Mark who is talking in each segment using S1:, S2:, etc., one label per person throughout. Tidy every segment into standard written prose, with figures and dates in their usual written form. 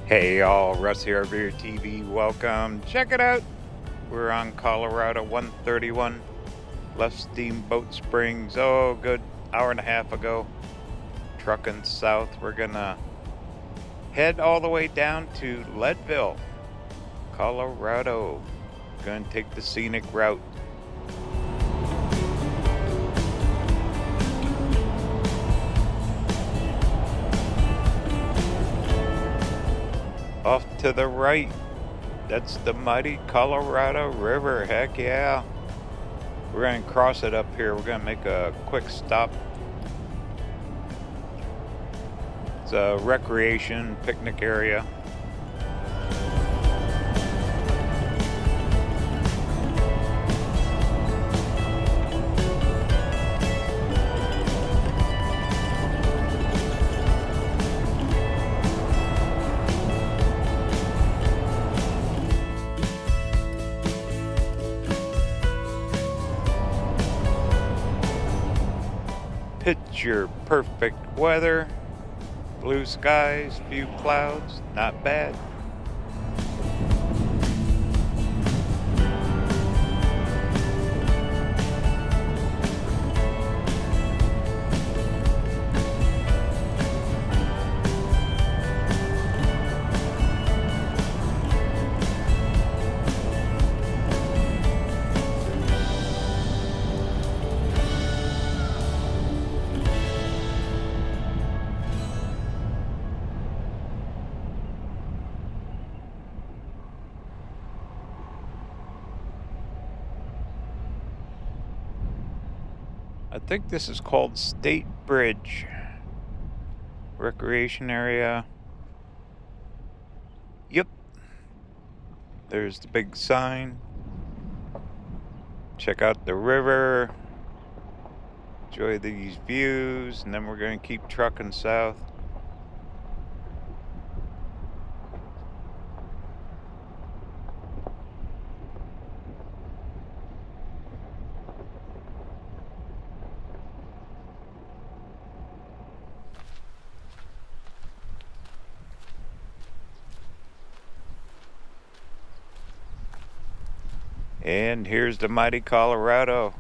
S1: Hey y'all, Russ here, RVerTV. Welcome. Check it out. We're on Colorado 131. Left Steamboat Springs. Oh, good hour and a half ago. Trucking south. We're gonna head all the way down to Leadville, Colorado. Gonna take the scenic route. Off to the right, that's the mighty Colorado River. Heck yeah. We're going to cross it up here. We're going to make a quick stop. It's a recreation picnic area. Picture perfect weather, blue skies, few clouds, not bad. I think this is called State Bridge. Recreation area. Yep. There's the big sign. Check out the river. Enjoy these views, and then we're going to keep trucking south. And here's the mighty Colorado.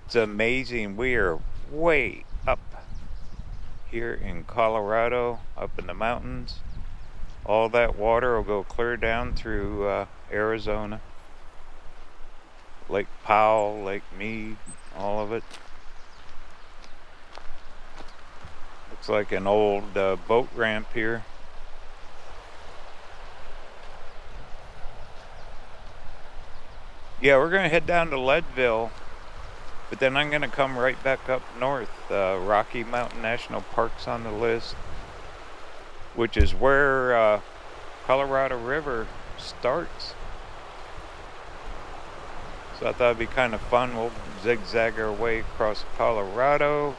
S1: It's amazing. We are way up here in Colorado, up in the mountains. All that water will go clear down through Arizona. Lake Powell, Lake Mead, all of it. Looks like an old boat ramp here. Yeah, we're going to head down to Leadville, but then I'm going to come right back up north. Rocky Mountain National Park's on the list, which is where Colorado River starts. So I thought it'd be kind of fun. We'll zigzag our way across Colorado.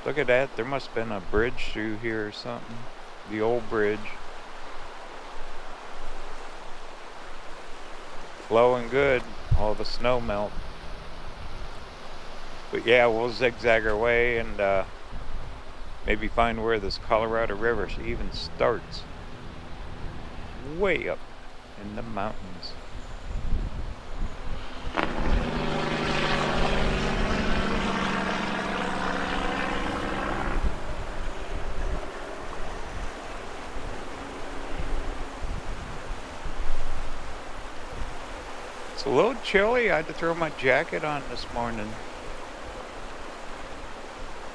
S1: Look at that. There must have been a bridge through here or something. The old bridge. Flowing good. All the snow melt. But yeah, we'll zigzag our way and maybe find where this Colorado River even starts. Way up in the mountains. It's a little chilly. I had to throw my jacket on this morning.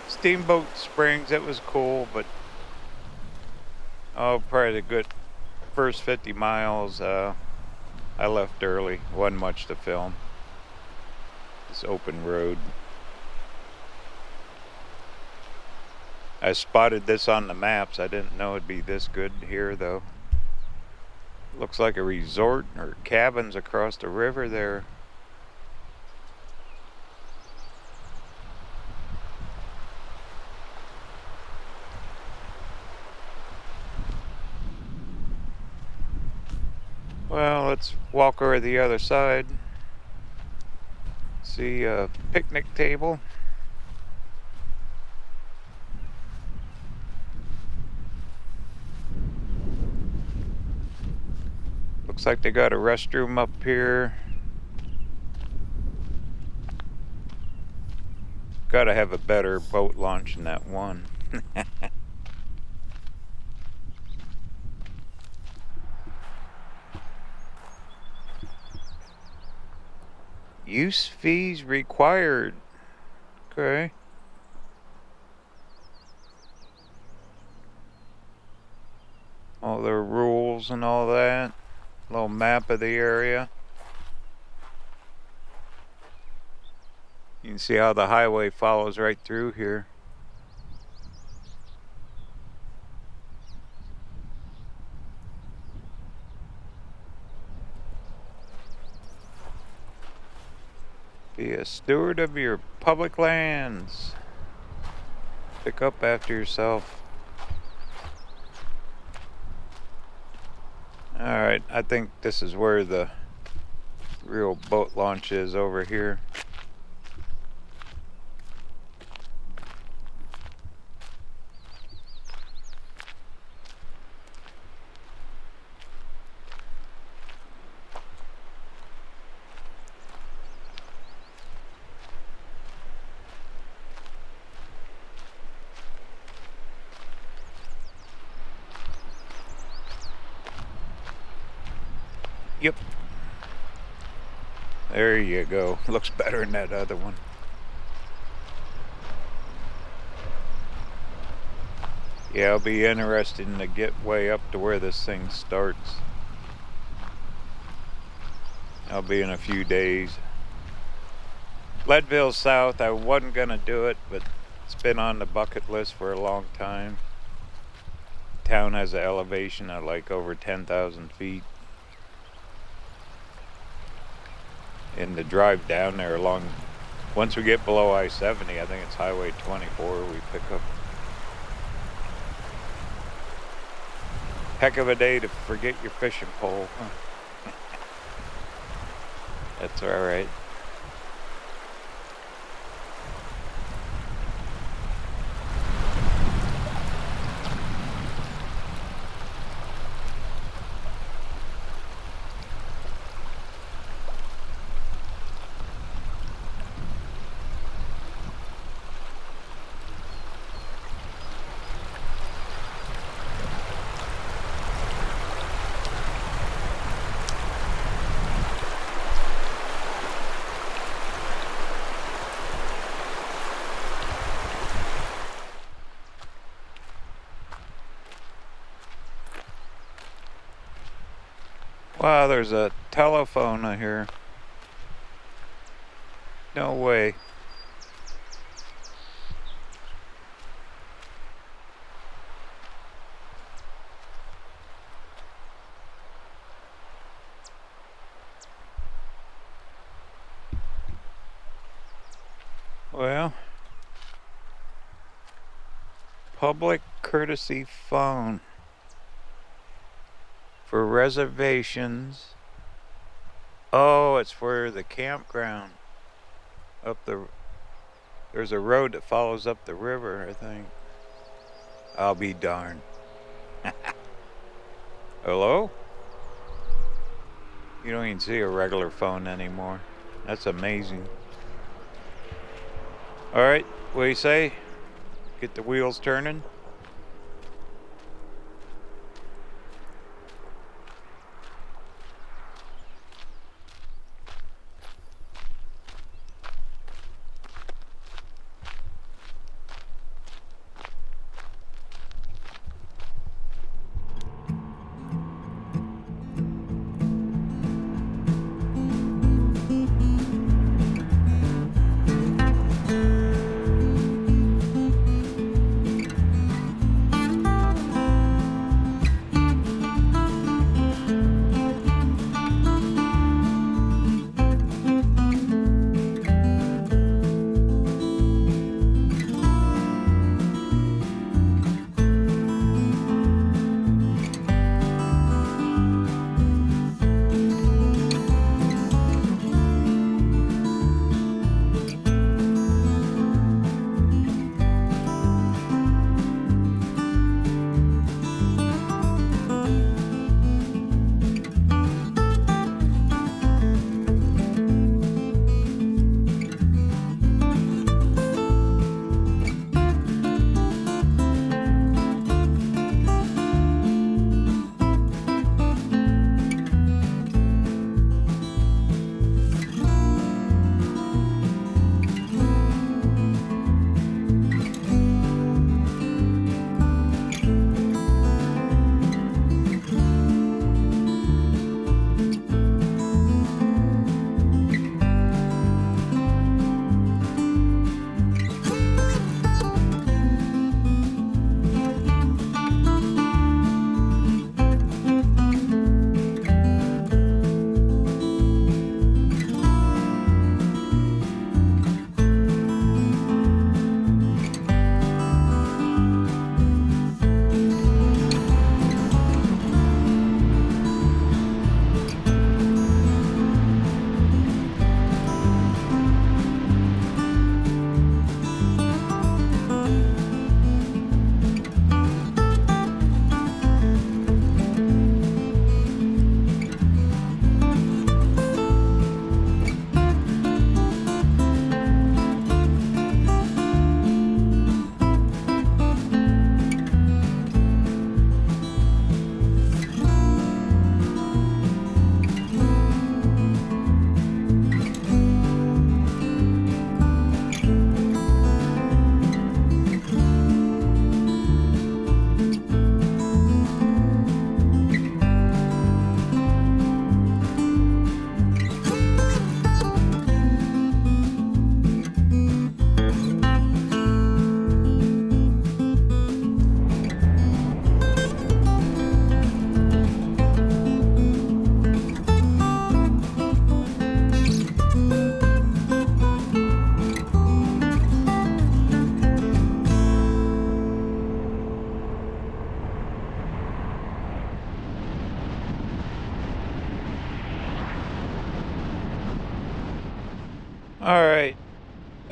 S1: Steamboat Springs, it was cool, but probably the good first 50 miles, I left early. Wasn't much to film. This open road. I spotted this on the maps. I didn't know it'd be this good here, though. Looks like a resort or cabins across the river there. Well, let's walk over to the other side. See a picnic table. Looks like they got a restroom up here. Gotta have a better boat launch than that one. Use fees required. Okay. All the rules and all that. Little map of the area. You can see how the highway follows right through here. Be a steward of your public lands. Pick up after yourself. Alright, I think this is where the real boat launch is, over here. Yep. There you go. Looks better than that other one. Yeah, it'll be interesting to get way up to where this thing starts. I'll be in a few days. Leadville South, I wasn't gonna do it, but it's been on the bucket list for a long time. Town has an elevation of like over 10,000 feet. And the drive down there along, once we get below I-70, I think it's Highway 24, we pick up. Heck of a day to forget your fishing pole. That's all right. Wow, there's a telephone here. No way. Well, public courtesy phone. For reservations. Oh, it's for the campground. There's a road that follows up the river, I think. I'll be darned. Hello? You don't even see a regular phone anymore. That's amazing. Alright, what do you say? Get the wheels turning?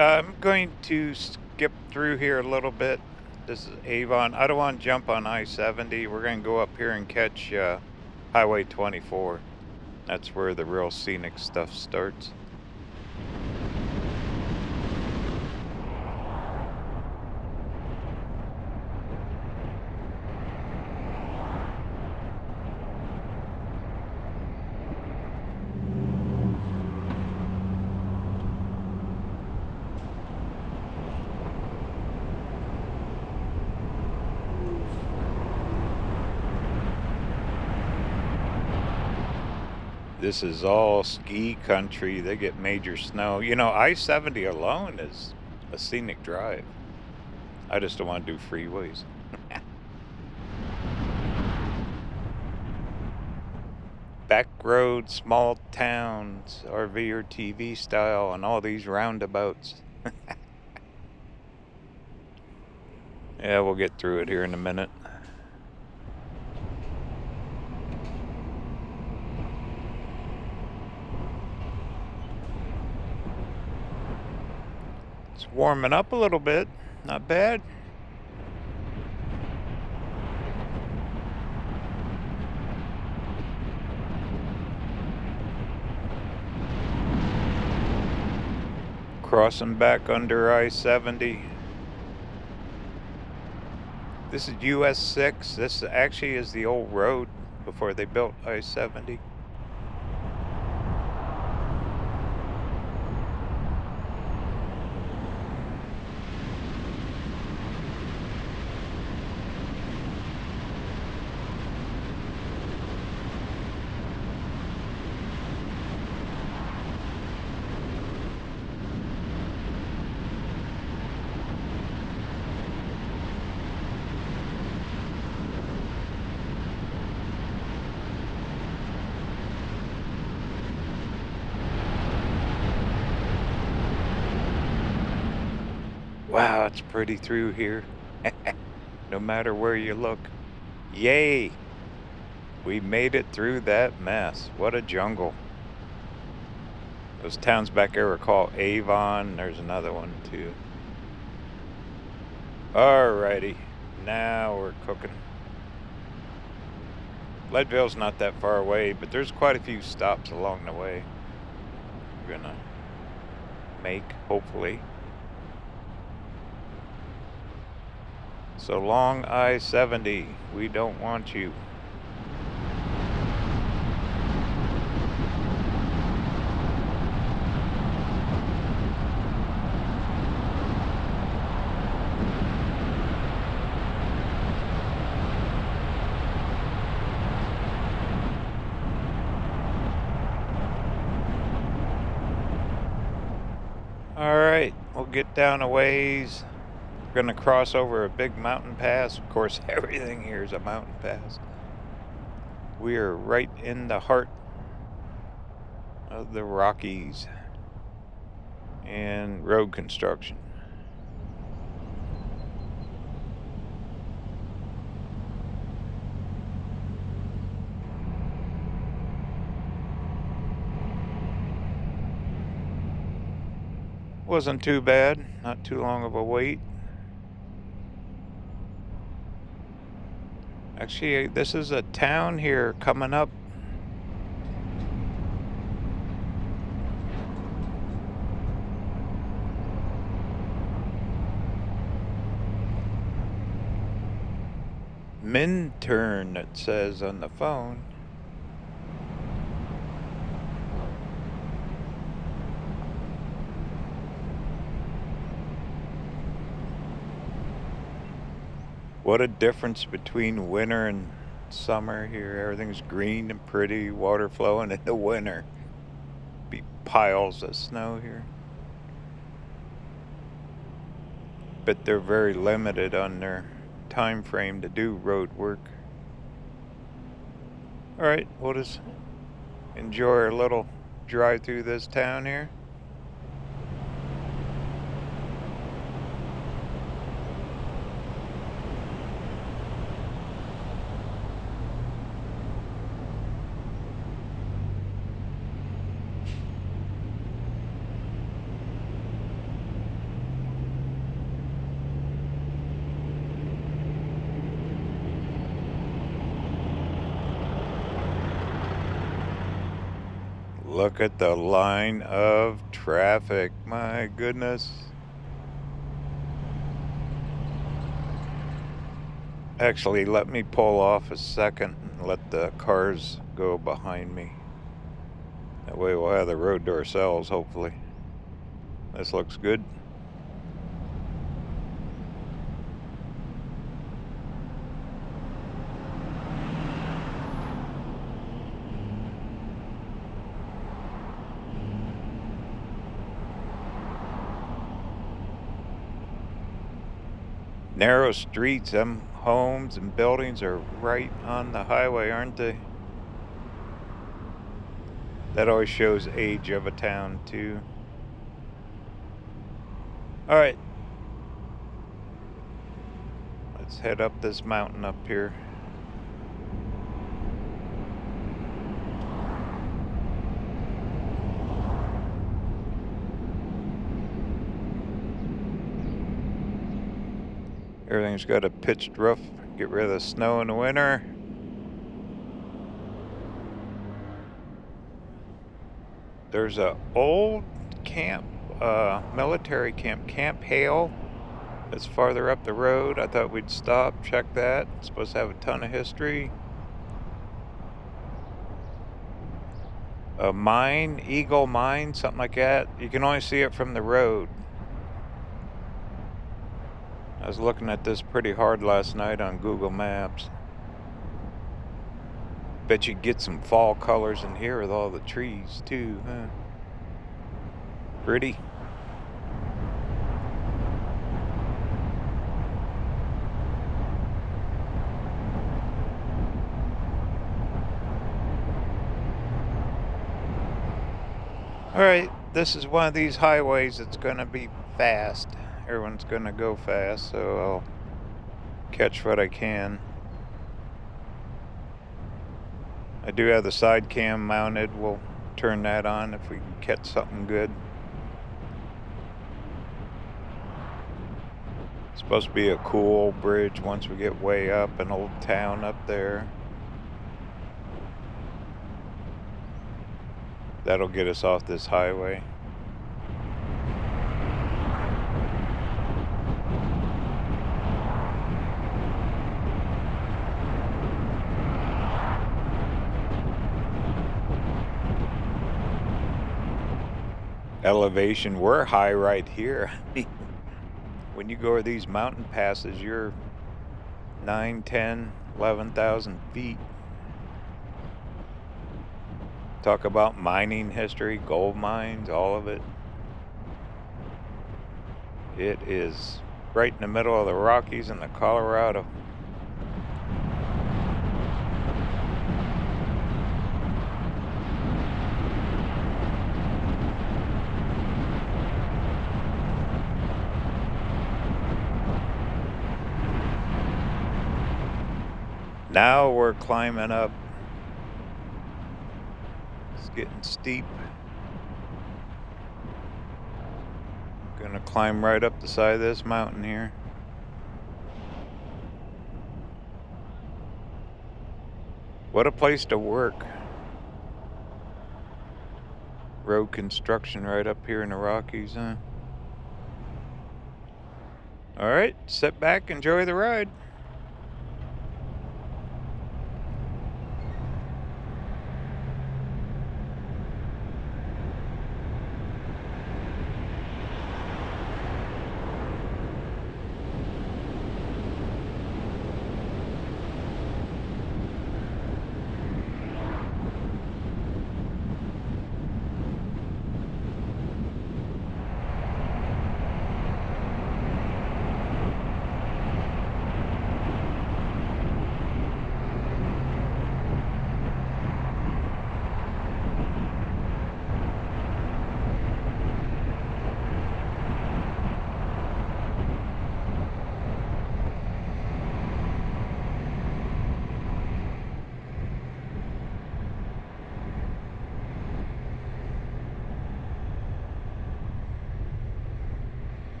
S1: I'm going to skip through here a little bit. This is Avon. I don't want to jump on I-70. We're going to go up here and catch Highway 24. That's where the real scenic stuff starts. This is all ski country. They get major snow. You know, I-70 alone is a scenic drive. I just don't want to do freeways. Back roads, small towns, RVerTV style, and all these roundabouts. Yeah, we'll get through it here in a minute. It's warming up a little bit. Not bad. Crossing back under I-70. This is US 6. This actually is the old road before they built I-70. Wow, it's pretty through here. No matter where you look. Yay! We made it through that mess. What a jungle. Those towns back there are called Avon. There's another one too. Alrighty, now we're cooking. Leadville's not that far away, but there's quite a few stops along the way we're gonna make, hopefully. So long I-70, we don't want you. All right, we'll get down a ways. We're gonna cross over a big mountain pass. Of course, everything here is a mountain pass. We are right in the heart of the Rockies and road construction. Wasn't too bad, not too long of a wait. Actually, this is a town here coming up. Minturn, it says on the phone. What a difference between winter and summer here. Everything's green and pretty, water flowing in the winter. Be piles of snow here. But they're very limited on their time frame to do road work. All right, we'll just enjoy our little drive through this town here. Look at the line of traffic. My goodness. Actually, let me pull off a second and let the cars go behind me. That way we'll have the road to ourselves, hopefully. This looks good. Narrow streets, them homes and buildings are right on the highway, aren't they? That always shows age of a town too. All right, let's head up this mountain up here. Everything's got a pitched roof, get rid of the snow in the winter. There's a old camp, military camp, Camp Hale. It's farther up the road. I thought we'd stop, check that. It's supposed to have a ton of history. A mine, Eagle Mine, something like that. You can only see it from the road. I was looking at this pretty hard last night on Google Maps. Bet you get some fall colors in here with all the trees too, huh? Pretty. Alright, this is one of these highways that's gonna be fast. Everyone's gonna go fast, so I'll catch what I can. I do have the side cam mounted. We'll turn that on if we can catch something good. It's supposed to be a cool bridge once we get way up, an old town up there. That'll get us off this highway. Elevation, we're high right here. When you go over these mountain passes, you're 9, 10, 11,000 feet. Talk about mining history, gold mines, all of it. It is right in the middle of the Rockies and the Colorado. Now we're climbing up. It's getting steep. Gonna climb right up the side of this mountain here. What a place to work. Road construction right up here in the Rockies, huh? All right, sit back, enjoy the ride.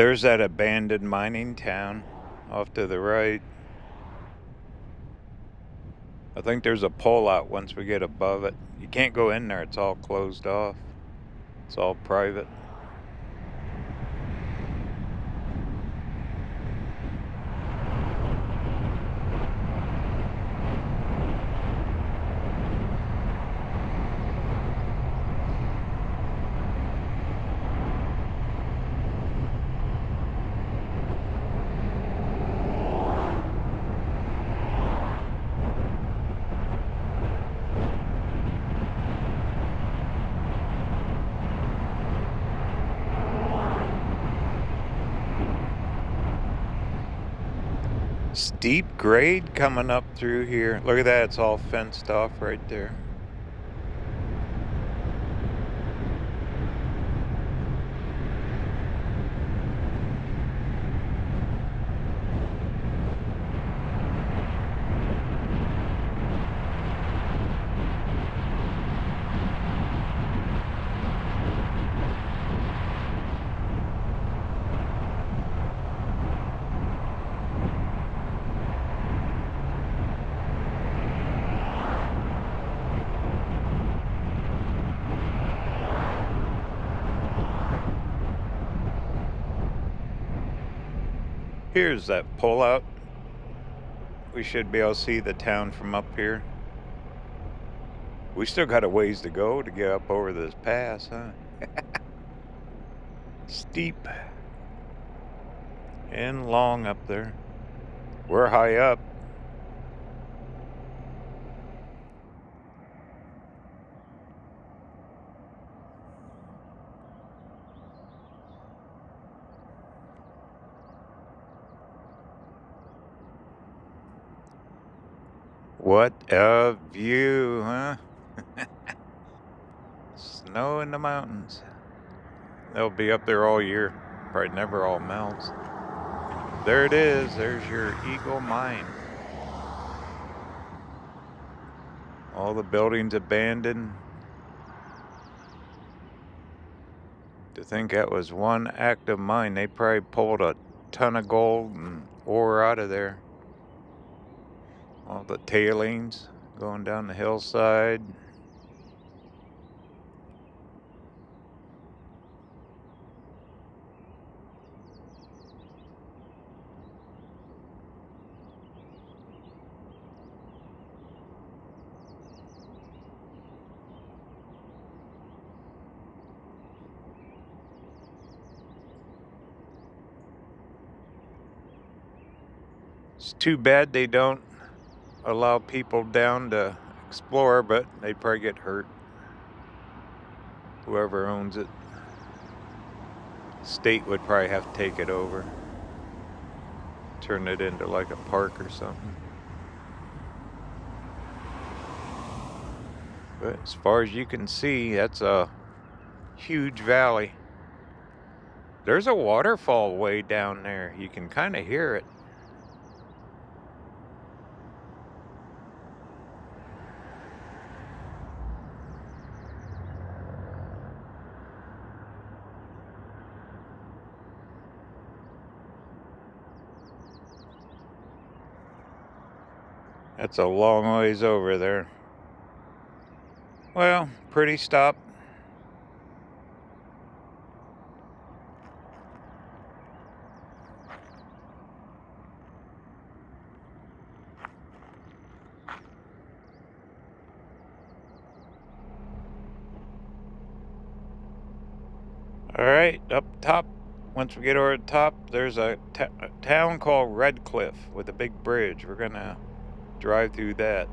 S1: There's that abandoned mining town off to the right. I think there's a pullout once we get above it. You can't go in there, it's all closed off. It's all private. Steep grade coming up through here. Look at that, it's all fenced off right there. Here's that pullout. We should be able to see the town from up here. We still got a ways to go to get up over this pass, huh? Steep and long up there. We're high up. What a view, huh? Snow in the mountains. They'll be up there all year. Probably never all melts. There it is. There's your Eagle Mine. All the buildings abandoned. To think that was one active mine. They probably pulled a ton of gold and ore out of there. All the tailings going down the hillside. It's too bad they don't allow people down to explore, but they'd probably get hurt. Whoever owns it. State would probably have to take it over. Turn it into like a park or something. But as far as you can see, that's a huge valley. There's a waterfall way down there. You can kind of hear it. That's a long ways over there. Well, pretty stop. All right, up top, once we get over the top, there's a town called Red Cliff with a big bridge. We're gonna drive through that.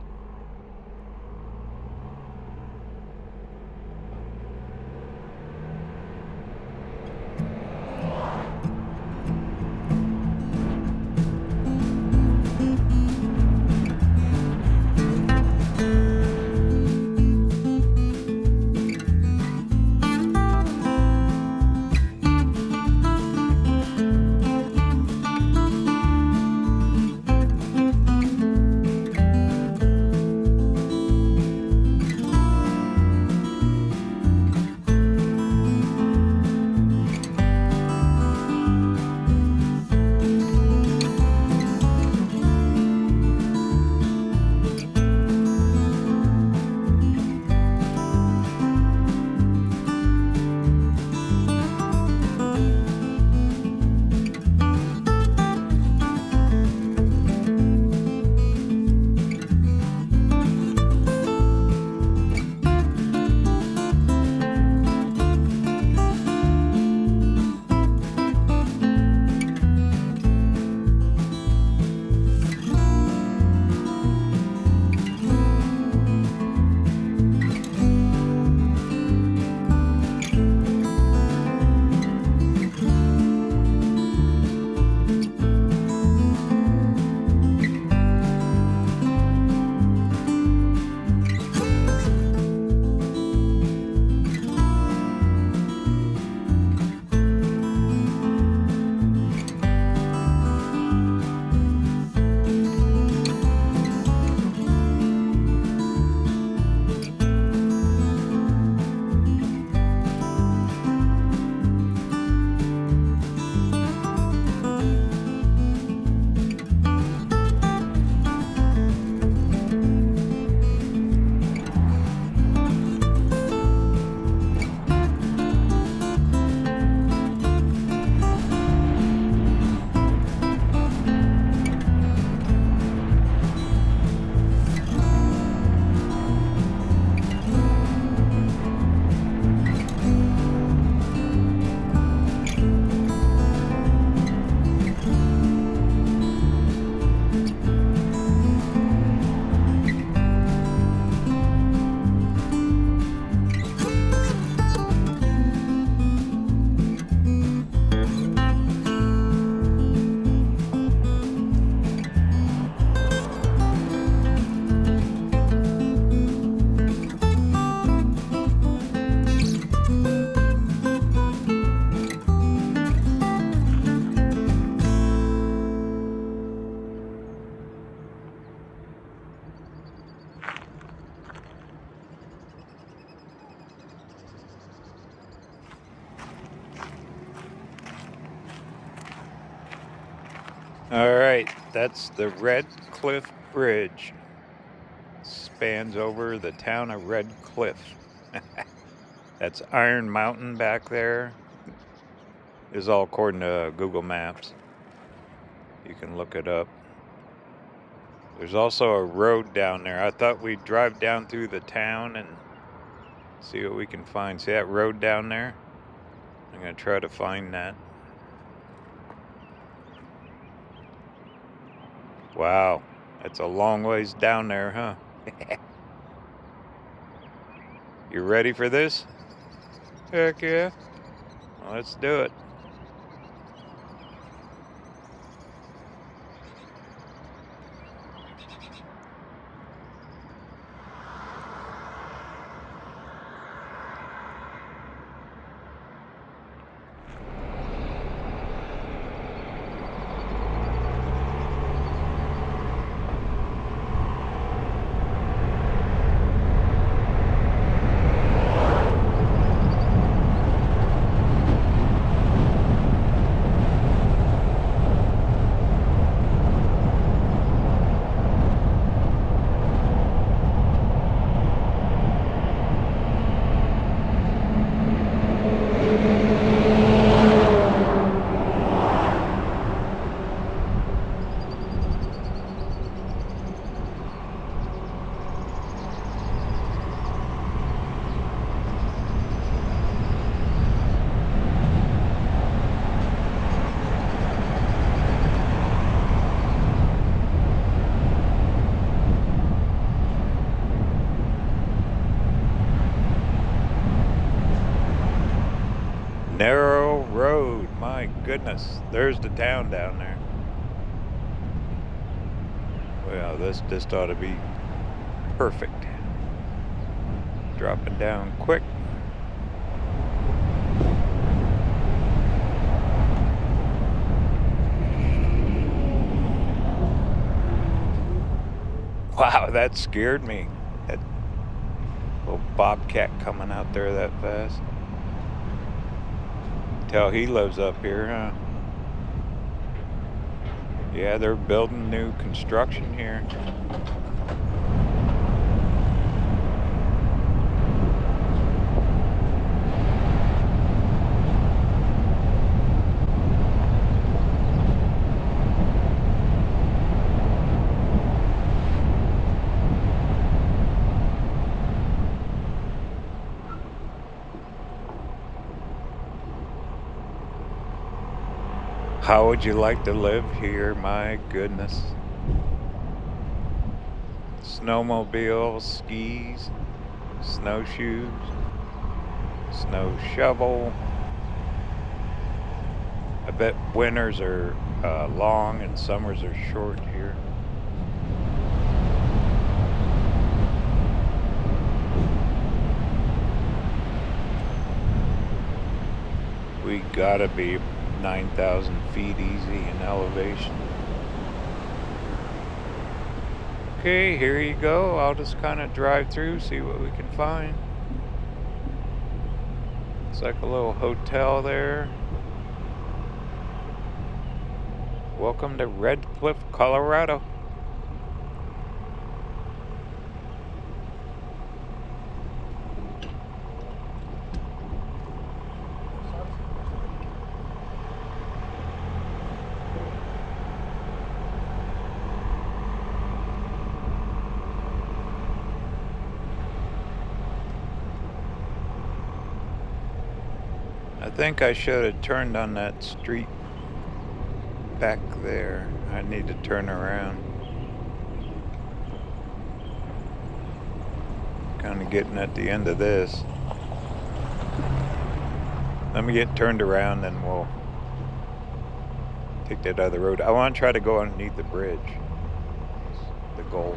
S1: All right, that's the Red Cliff Bridge. Spans over the town of Red Cliff. That's Iron Mountain back there. This is all according to Google Maps. You can look it up. There's also a road down there. I thought we'd drive down through the town and see what we can find. See that road down there? I'm going to try to find that. Wow, that's a long ways down there, huh? You ready for this? Heck yeah. Well, let's do it. Narrow road, my goodness. There's the town down there. Well, this just ought to be perfect. Dropping down quick. Wow, that scared me. That little bobcat coming out there that fast. Tell he lives up here, huh? Yeah, they're building new construction here. How would you like to live here? My goodness. Snowmobile, skis, snowshoes, snow shovel. I bet winters are long and summers are short here. We gotta be 9,000 feet easy in elevation. Okay, here you go. I'll just kind of drive through, see what we can find. It's like a little hotel there. Welcome to Red Cliff, Colorado. I think I should have turned on that street back there. I need to turn around. Kind of getting at the end of this. Let me get turned around and we'll take that other road. I want to try to go underneath the bridge. That's the goal.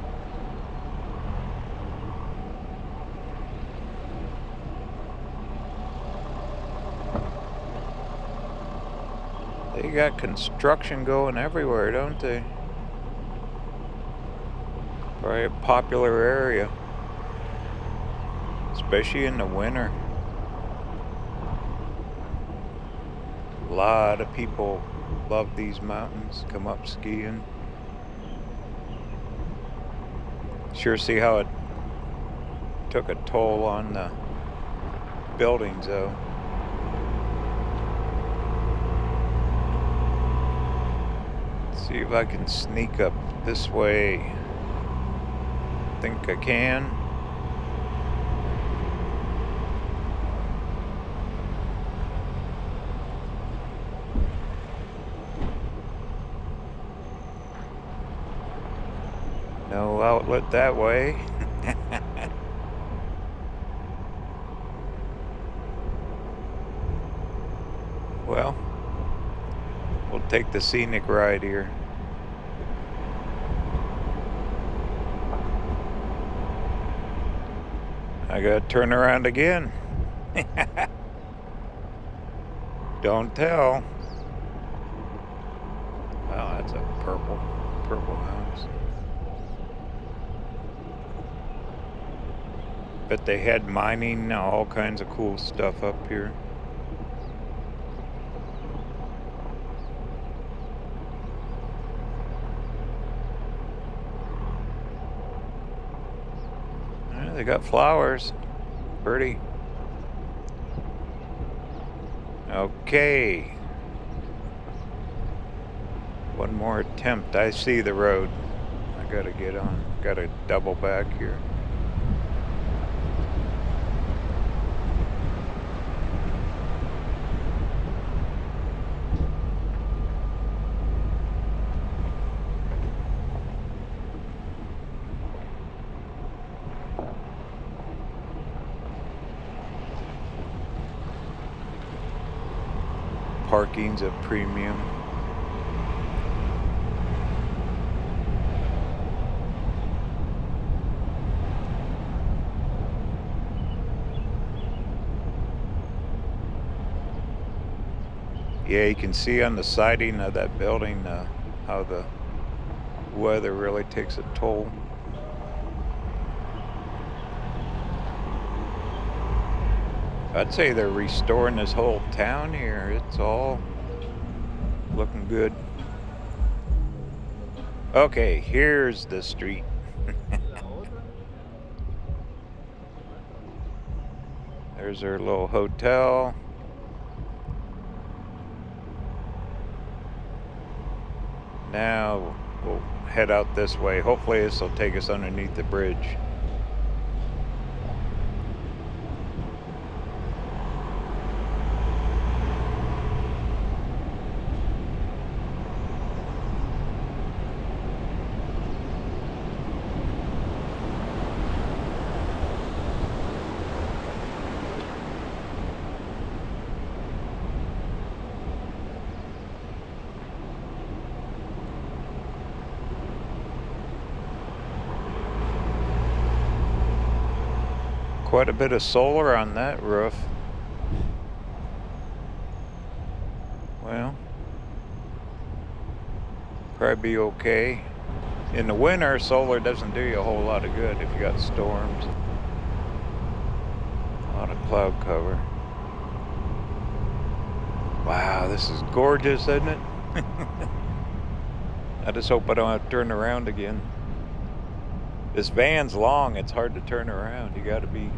S1: They got construction going everywhere, don't they? Probably a popular area, especially in the winter. A lot of people love these mountains, come up skiing. Sure see how it took a toll on the buildings though. Let's see if I can sneak up this way. Think I can. No outlet that way. Well, we'll take the scenic ride here. I gotta turn around again. Don't tell. Wow, that's a purple house. But they had mining, all kinds of cool stuff up here. They got flowers. Pretty. Okay. One more attempt. I see the road. I gotta get on. Gotta double back here. Parking's a premium. Yeah, you can see on the siding of that building how the weather really takes a toll. I'd say they're restoring this whole town here. It's all looking good. Okay, here's the street. There's our little hotel. Now we'll head out this way. Hopefully this will take us underneath the bridge. Quite a bit of solar on that roof. Well, probably be okay. In the winter, solar doesn't do you a whole lot of good if you got storms. A lot of cloud cover. Wow, this is gorgeous, isn't it? I just hope I don't have to turn around again. This van's long, it's hard to turn around. You gotta be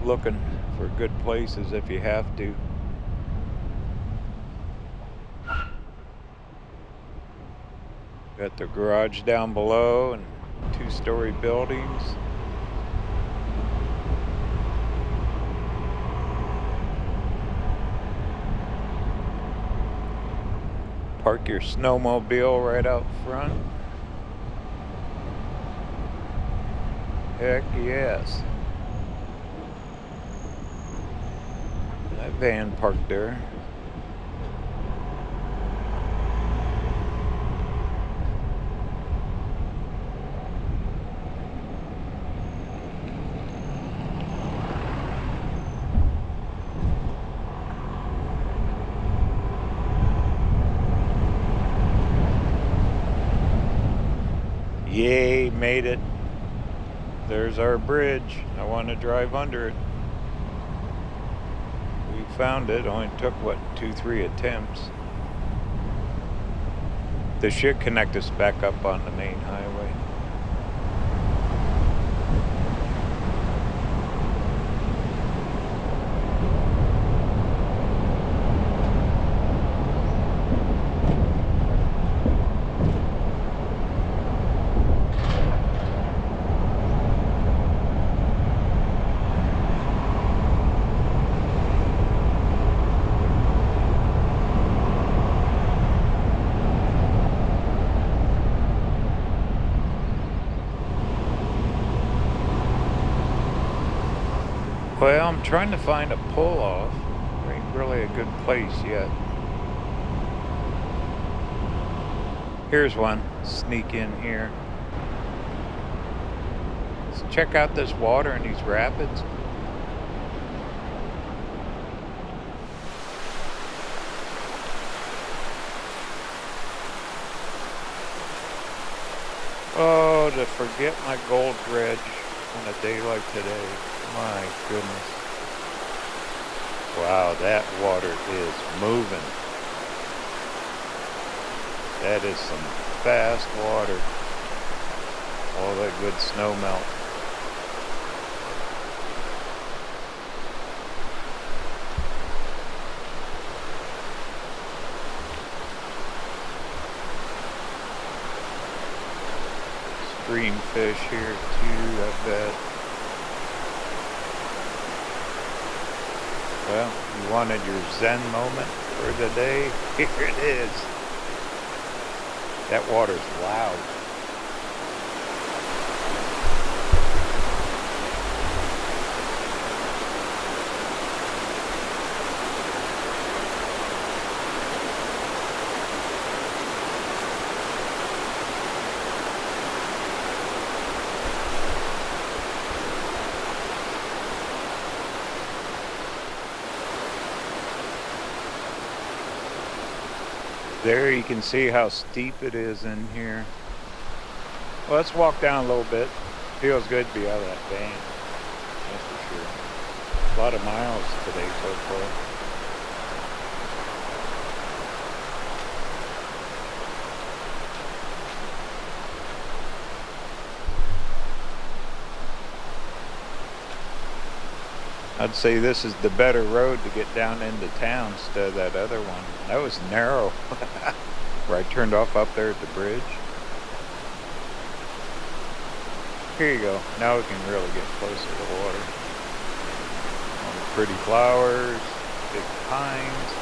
S1: looking for good places if you have to. Got the garage down below and two-story buildings. Park your snowmobile right out front. Heck yes. That van parked there. Yay, made it. There's our bridge. I want to drive under it. We found it. Only took, what, 2-3 attempts. This should connect us back up on the main highway. Well, I'm trying to find a pull-off. There ain't really a good place yet. Here's one. Sneak in here. Let's check out this water in these rapids. Oh, to forget my gold dredge on a day like today. My goodness. Wow, that water is moving. That is some fast water. All that good snow melt. Stream fish here too, I bet. Well, you wanted your Zen moment for the day? Here it is. That water's loud. There you can see how steep it is in here. Well, let's walk down a little bit. Feels good to be out of that bank. That's for sure. A lot of miles today so far. I'd say this is the better road to get down into town instead of that other one. That was narrow, where I turned off up there at the bridge. Here you go. Now we can really get closer to the water. All the pretty flowers, big pines.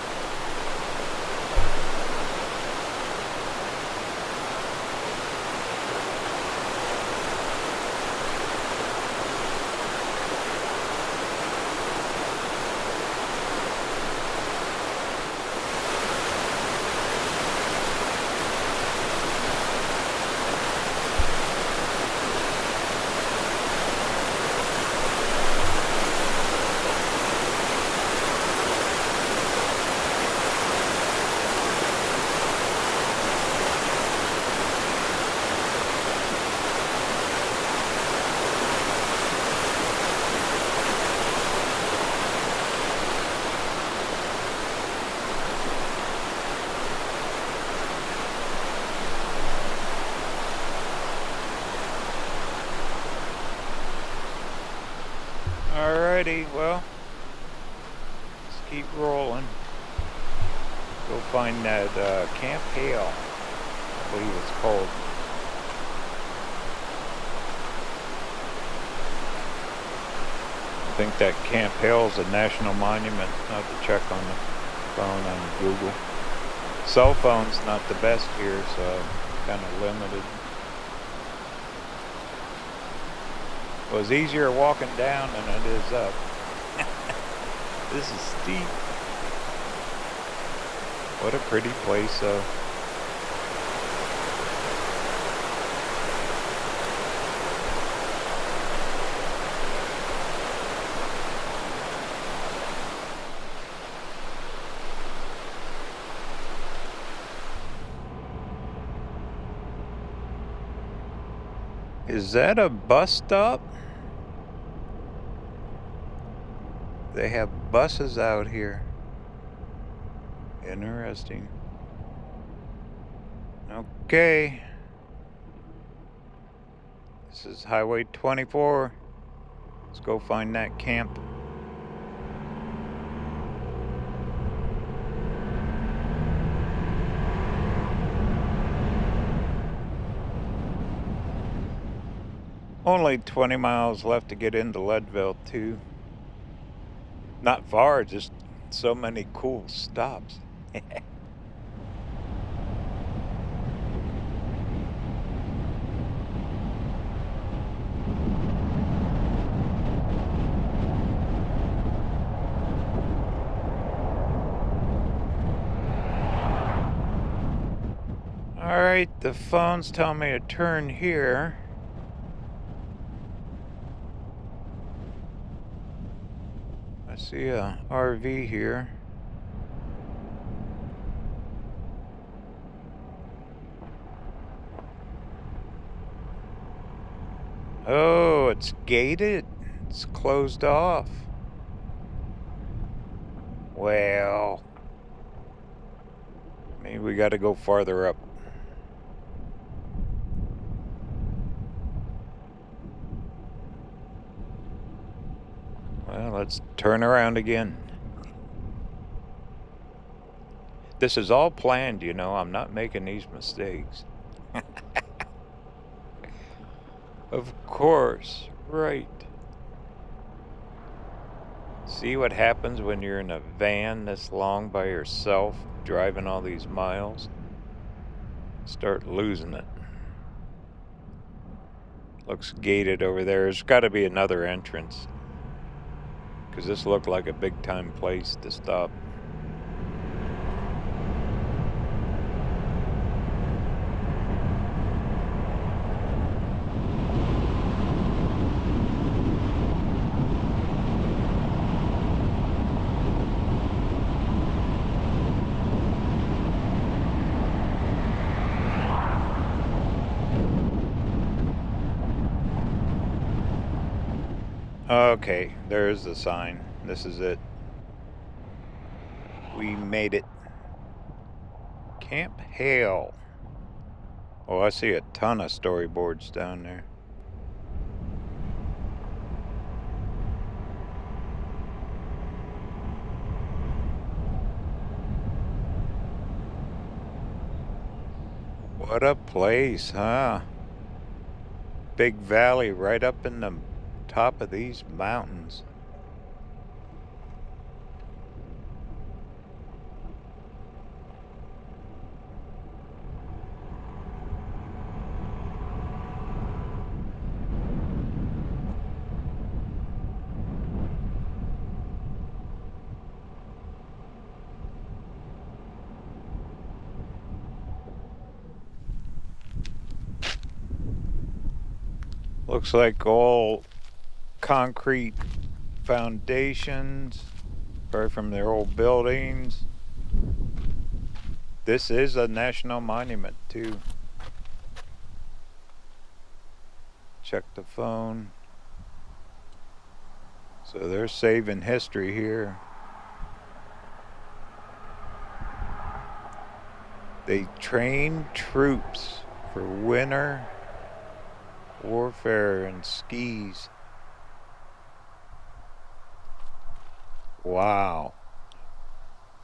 S1: Alrighty, well, let's keep rolling. Go find that Camp Hale, I believe it's called. I think that Camp Hale's a national monument. I'll have to check on the phone on Google. Cell phone's not the best here, so kind of limited. It was easier walking down than it is up. This is steep. What a pretty place though. Is that a bus stop? They have buses out here. Interesting. Okay. This is Highway 24. Let's go find that camp. Only 20 miles left to get into Leadville, too. Not far, just so many cool stops. Alright, the phone's telling me to turn here. I see a RV here. Oh, it's gated. It's closed off. Well, maybe we got to go farther up. Well, let's turn around again. This is all planned, you know. I'm not making these mistakes. Of course, right. See what happens when you're in a van this long by yourself, driving all these miles? Start losing it. Looks gated over there. There's got to be another entrance, because this looked like a big time place to stop. Okay, there's the sign. This is it. We made it. Camp Hale. Oh, I see a ton of storyboards down there. What a place, huh? Big valley right up in the top of these mountains. Looks like all concrete foundations, probably from their old buildings. This is a national monument too. Check the phone. So they're saving history here. They train troops for winter warfare and skis. Wow.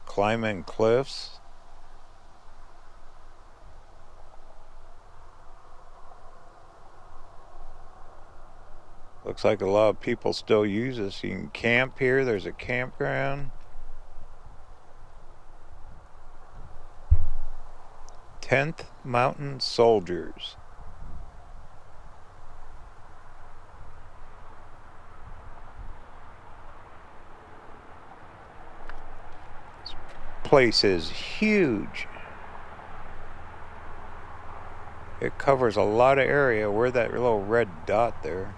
S1: Climbing cliffs. Looks like a lot of people still use this. You can camp here. There's a campground. 10th Mountain Soldiers. This place is huge. It covers a lot of area. We're that little red dot there.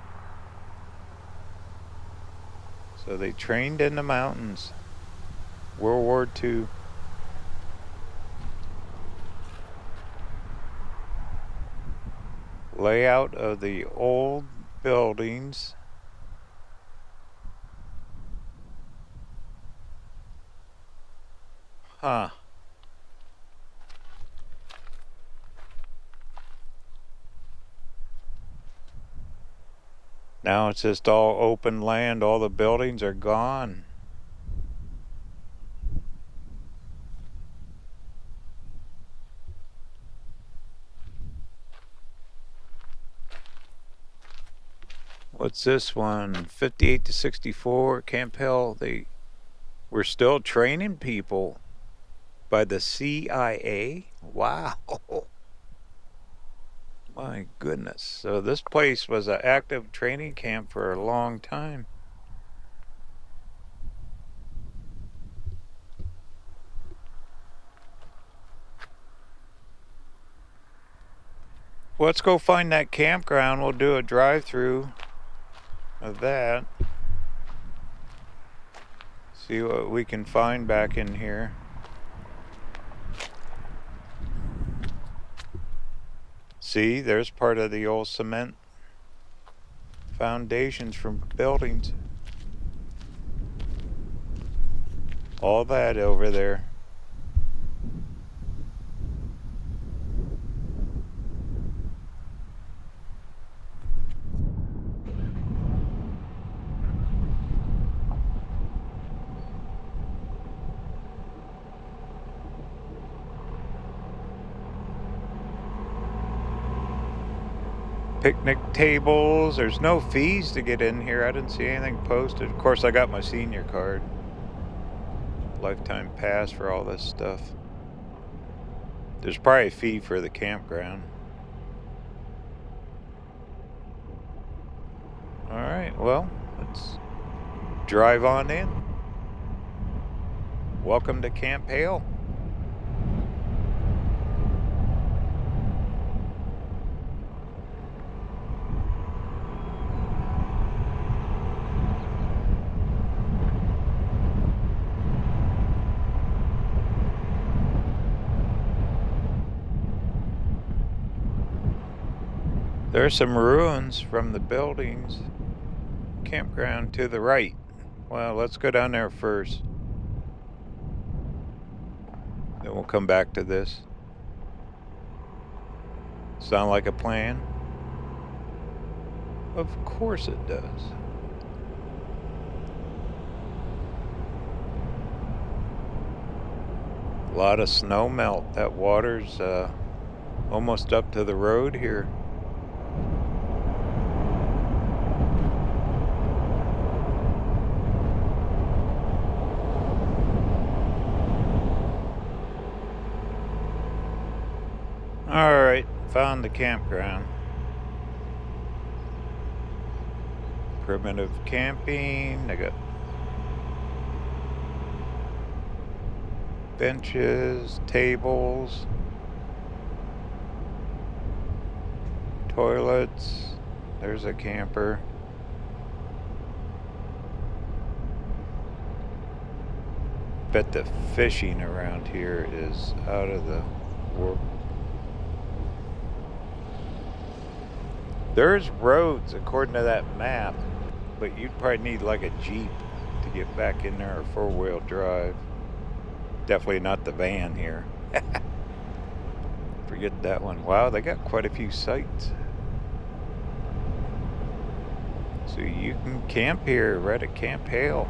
S1: So they trained in the mountains. World War II. Layout of the old buildings. Huh. Now it's just all open land. All the buildings are gone. What's this one? 58 to 64, Camp Hale. They were still training people by the CIA. Wow. My goodness. So this place was an active training camp for a long time. Let's go find that campground. We'll do a drive-through of that. See what we can find back in here. See, there's part of the old cement foundations from buildings. All that over there. Picnic tables. There's no fees to get in here. I didn't see anything posted. Of course, I got my senior card. Lifetime pass for all this stuff. There's probably a fee for the campground. Alright, well, let's drive on in. Welcome to Camp Hale. There's some ruins from the buildings. Campground to the right. Well, let's go down there first. Then we'll come back to this. Sound like a plan? Of course it does. A lot of snow melt. That water's almost up to the road here. Alright, found the campground. Primitive camping. They got benches, tables, toilets. There's a camper. Bet the fishing around here is out of the world. There's roads according to that map, but you'd probably need like a Jeep to get back in there, or four-wheel drive. Definitely not the van here. Forget that one. Wow, they got quite a few sites. So you can camp here right at Camp Hale.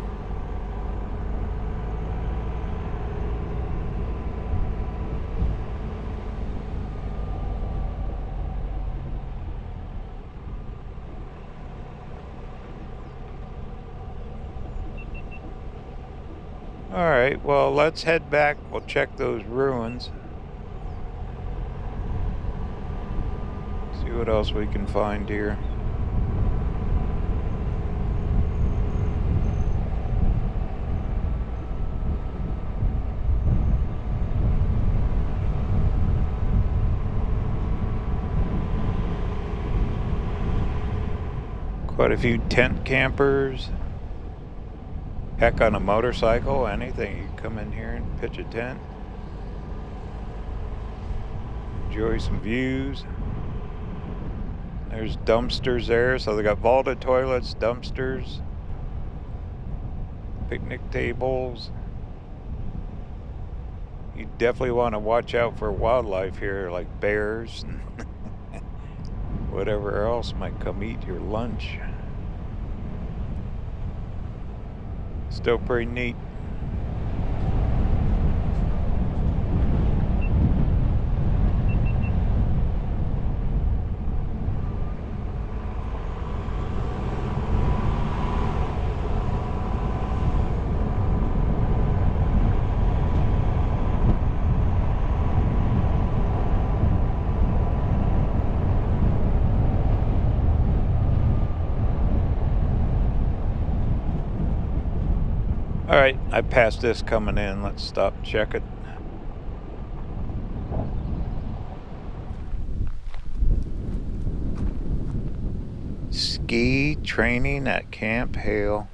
S1: Alright, well, let's head back. We'll check those ruins. See what else we can find here. Quite a few tent campers. Heck, on a motorcycle, anything. You can come in here and pitch a tent. Enjoy some views. There's dumpsters there. So they got vaulted toilets, dumpsters, picnic tables. You definitely want to watch out for wildlife here, like bears and whatever else might come eat your lunch. Still pretty neat. All right, I passed this coming in. Let's stop, check it. Ski training at Camp Hale.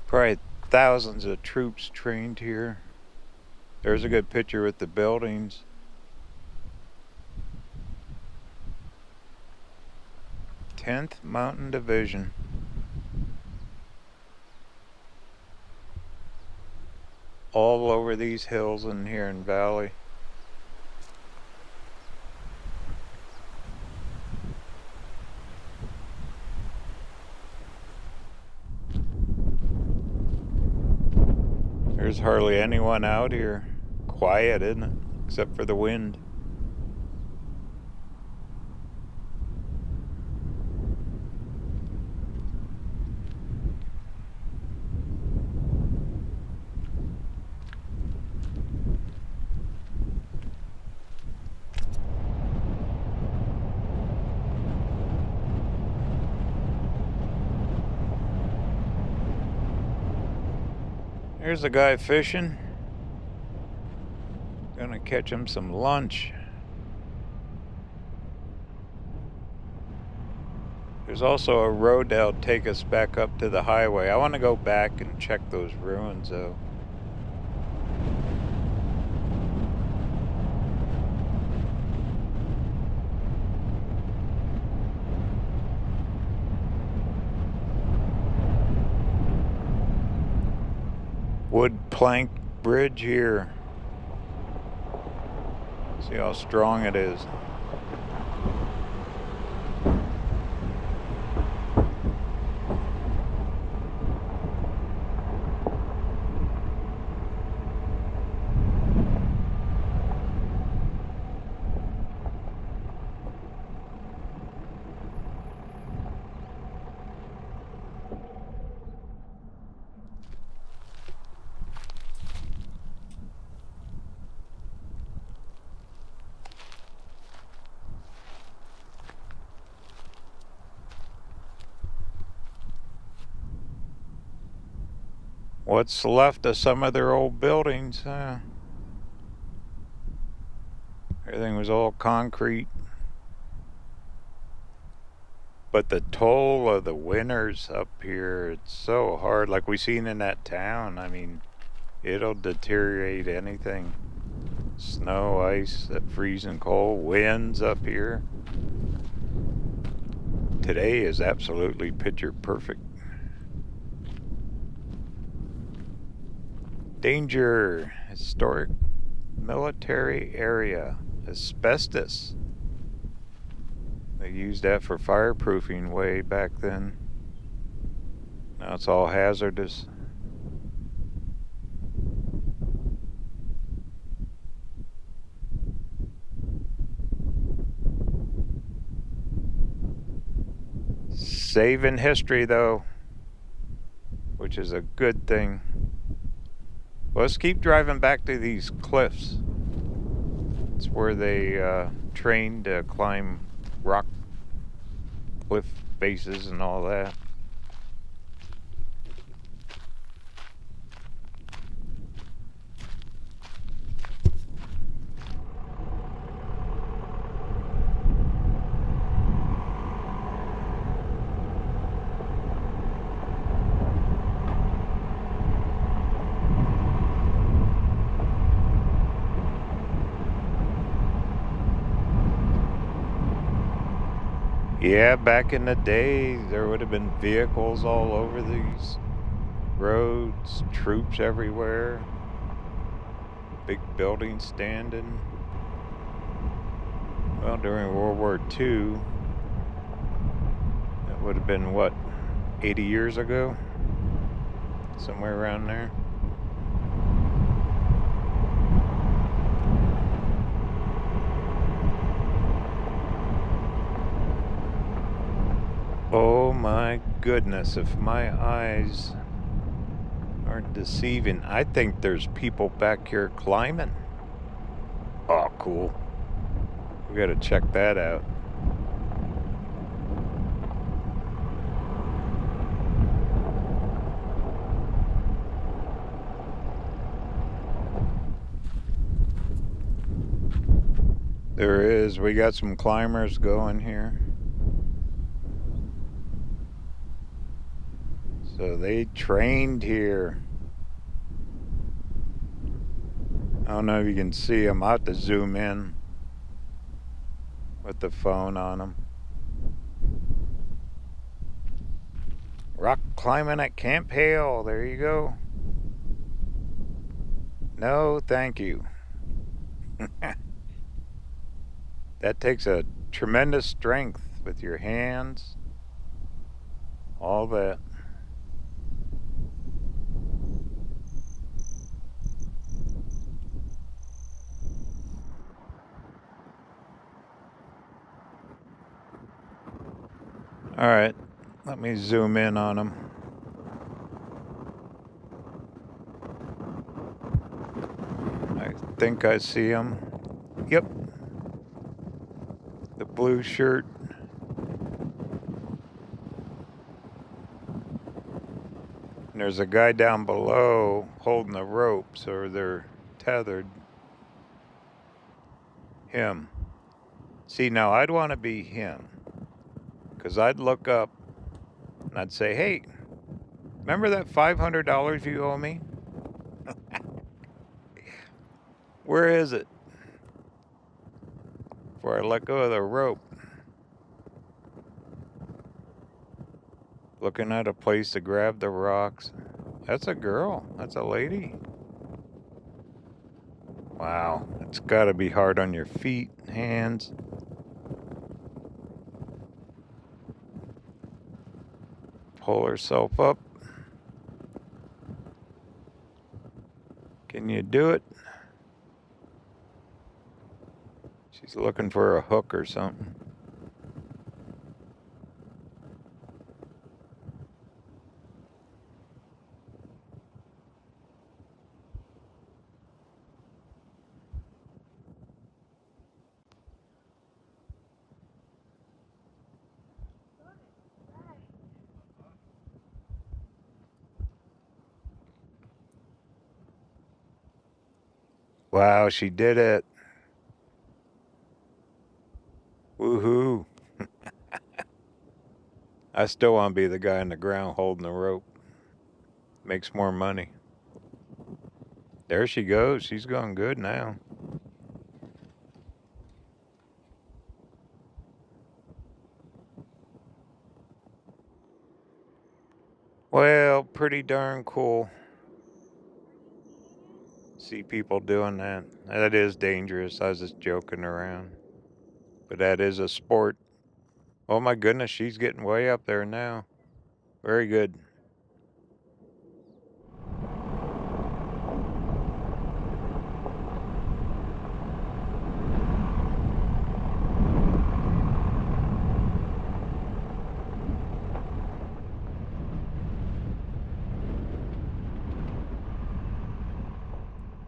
S1: Probably thousands of troops trained here. There's a good picture with the buildings. Tenth Mountain Division. All over these hills in here in Valley. There's hardly anyone out here. Quiet, isn't it? Except for the wind. There's a guy fishing. Gonna catch him some lunch. There's also a road that'll take us back up to the highway. I want to go back and check those ruins though. Wood plank bridge here. See how strong it is. What's left of some of their old buildings, huh? Everything was all concrete. But the toll of the winters up here, it's so hard. Like we seen in that town, I mean, it'll deteriorate anything. Snow, ice, that freezing cold, winds up here. Today is absolutely picture perfect. Danger, historic military area, asbestos. They used that for fireproofing way back then. Now it's all hazardous. Saving history though, which is a good thing. Let's keep driving back to these cliffs. It's where they trained to climb rock cliff faces and all that. Yeah, back in the day, there would have been vehicles all over these roads, troops everywhere, big buildings standing. Well, during World War II, that would have been what, 80 years ago? Somewhere around there. Oh my goodness, if my eyes aren't deceiving, I think there's people back here climbing. Oh, cool. We gotta check that out. There is. We got some climbers going here. So they trained here. I don't know if you can see them. I'll have to zoom in with the phone on them. Rock climbing at Camp Hale. There you go. No, thank you. That takes a tremendous strength with your hands. All that. All right, let me zoom in on them. I think I see them. Yep. The blue shirt. And there's a guy down below holding the ropes, or they're tethered. Him. See, now I'd want to be him, because I'd look up and I'd say, hey, remember that $500 you owe me? Where is it? Before I let go of the rope. Looking at a place to grab the rocks. That's a girl. That's a lady. Wow, it's got to be hard on your feet, hands. Pull herself up. Can you do it? She's looking for a hook or something. Wow, she did it. Woohoo. I still want to be the guy on the ground holding the rope. Makes more money. There she goes. She's going good now. Well, pretty darn cool. See people doing that. That is dangerous. I was just joking around. But that is a sport. Oh my goodness, she's getting way up there now. Very good.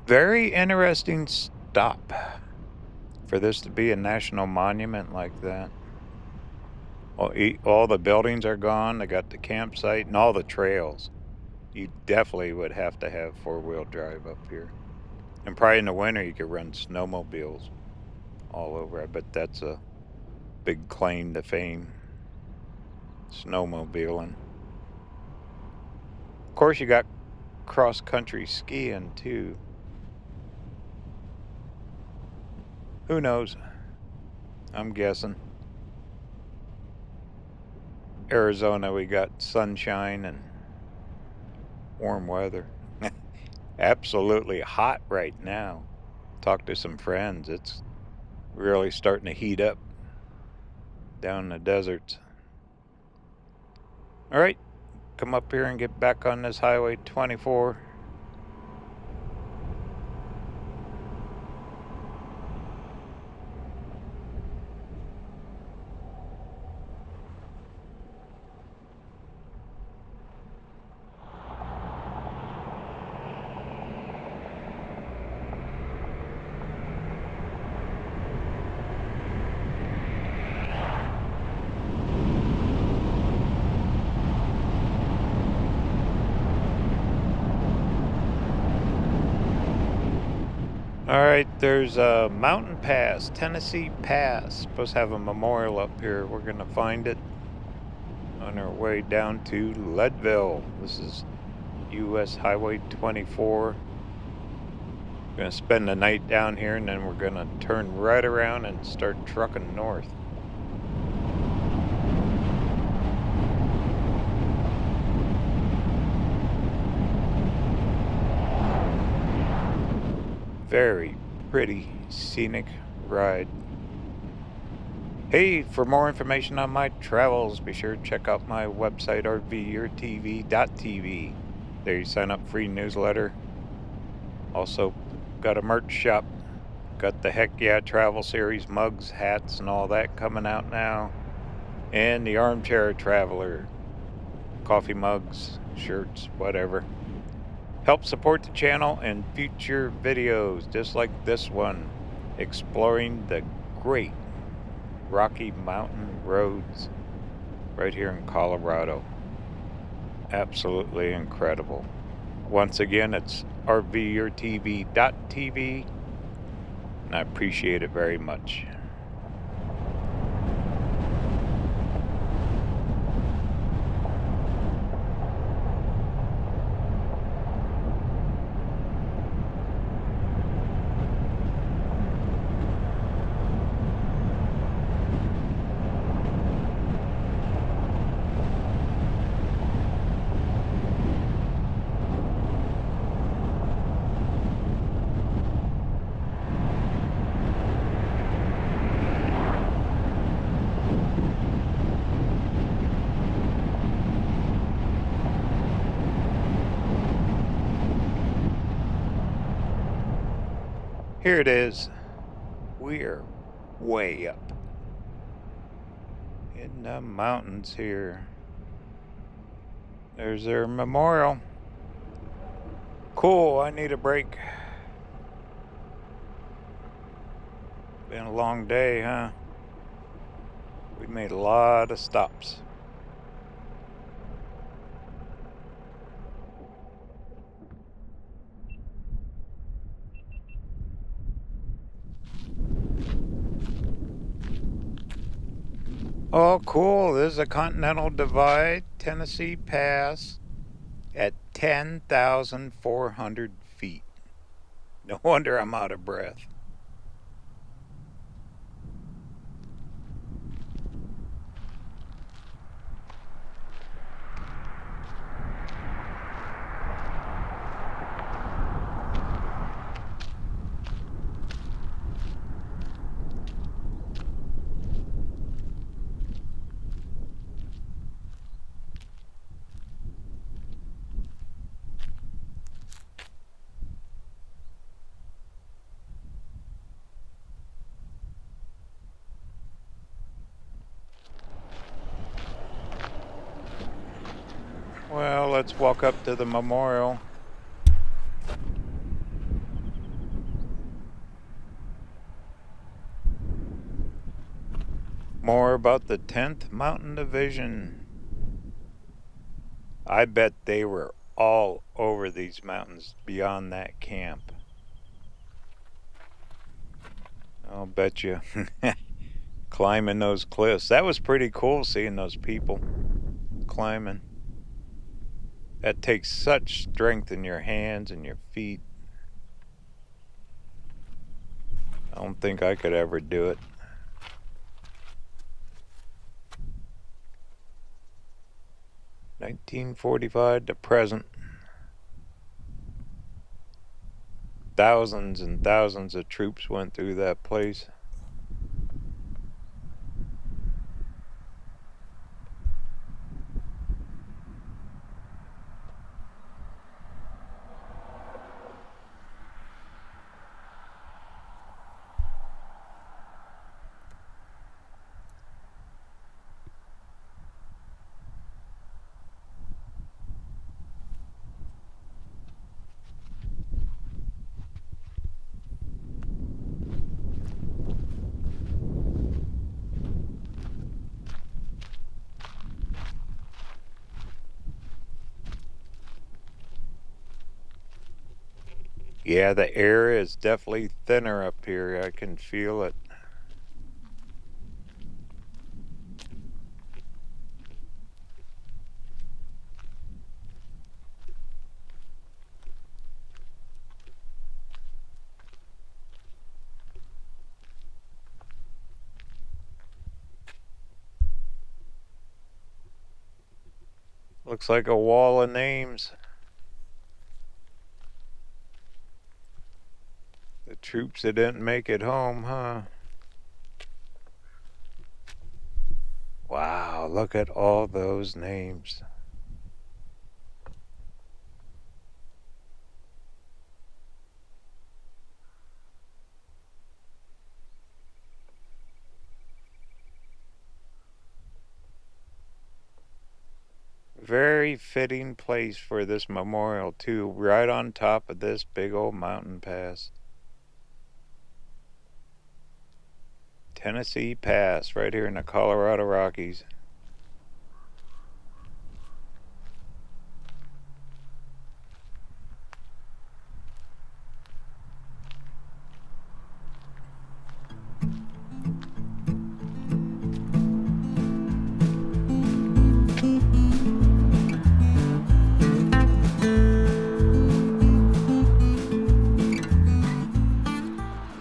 S1: Very interesting stop for this to be a national monument like that. All the buildings are gone. They got the campsite and all the trails. You definitely would have to have four-wheel drive up here. And probably in the winter you could run snowmobiles all over. I bet that's a big claim to fame. Snowmobiling. Of course you got cross-country skiing too. Who knows? I'm guessing. Arizona, we got sunshine and warm weather. Absolutely hot right now. Talked to some friends. It's really starting to heat up down in the deserts. All right, come up here and get back on this Highway 24. All right, there's a mountain pass, Tennessee Pass. Supposed to have a memorial up here. We're gonna find it on our way down to Leadville. This is US Highway 24. We're gonna spend the night down here and then we're gonna turn right around and start trucking north. Very pretty scenic ride. Hey, for more information on my travels, be sure to check out my website, RVerTV.tv. There you sign up for free newsletter. Also got a merch shop. Got the Heck Yeah Travel Series mugs, hats, and all that coming out now. And the Armchair Traveler. Coffee mugs, shirts, whatever. Help support the channel and future videos just like this one, exploring the great Rocky Mountain roads right here in Colorado. Absolutely incredible. Once again, it's RVerTV.tv, and I appreciate it very much. Here it is. We're way up in the mountains here. There's their memorial. Cool, I need a break. Been a long day, huh? We made a lot of stops. Oh, cool. There's a Continental Divide, Tennessee Pass at 10,400 feet. No wonder I'm out of breath. Well, let's walk up to the memorial. More about the 10th Mountain Division. I bet they were all over these mountains beyond that camp. I'll bet you. Climbing those cliffs. That was pretty cool seeing those people climbing. That takes such strength in your hands and your feet. I don't think I could ever do it. (1945) to present. Thousands and thousands of troops went through that place. Yeah, the air is definitely thinner up here. I can feel it. Looks like a wall of names. The troops that didn't make it home, huh? Wow, look at all those names. Very fitting place for this memorial too, right on top of this big old mountain pass. Tennessee Pass, right here in the Colorado Rockies.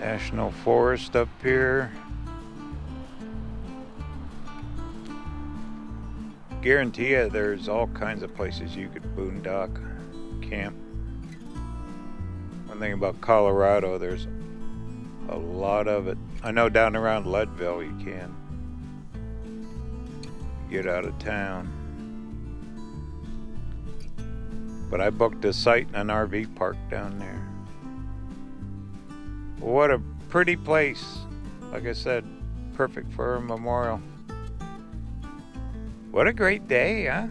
S1: National Forest up here. Guarantee you there's all kinds of places you could boondock, camp. One thing about Colorado, there's a lot of it. I know down around Leadville you can get out of town. But I booked a site in an RV park down there. What a pretty place. Like I said, perfect for a memorial. What a great day, huh?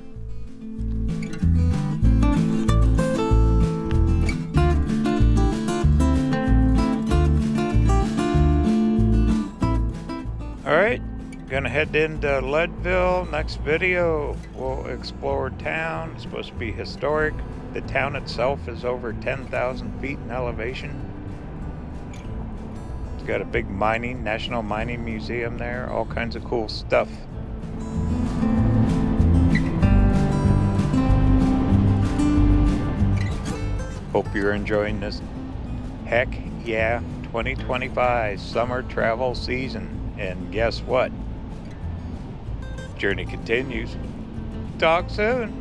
S1: Alright, gonna head into Leadville. Next video, we'll explore town. It's supposed to be historic. The town itself is over 10,000 feet in elevation. It's got a big National Mining Museum there. All kinds of cool stuff. Hope you're enjoying this. Heck yeah, 2025 summer travel season. And guess what? Journey continues. Talk soon.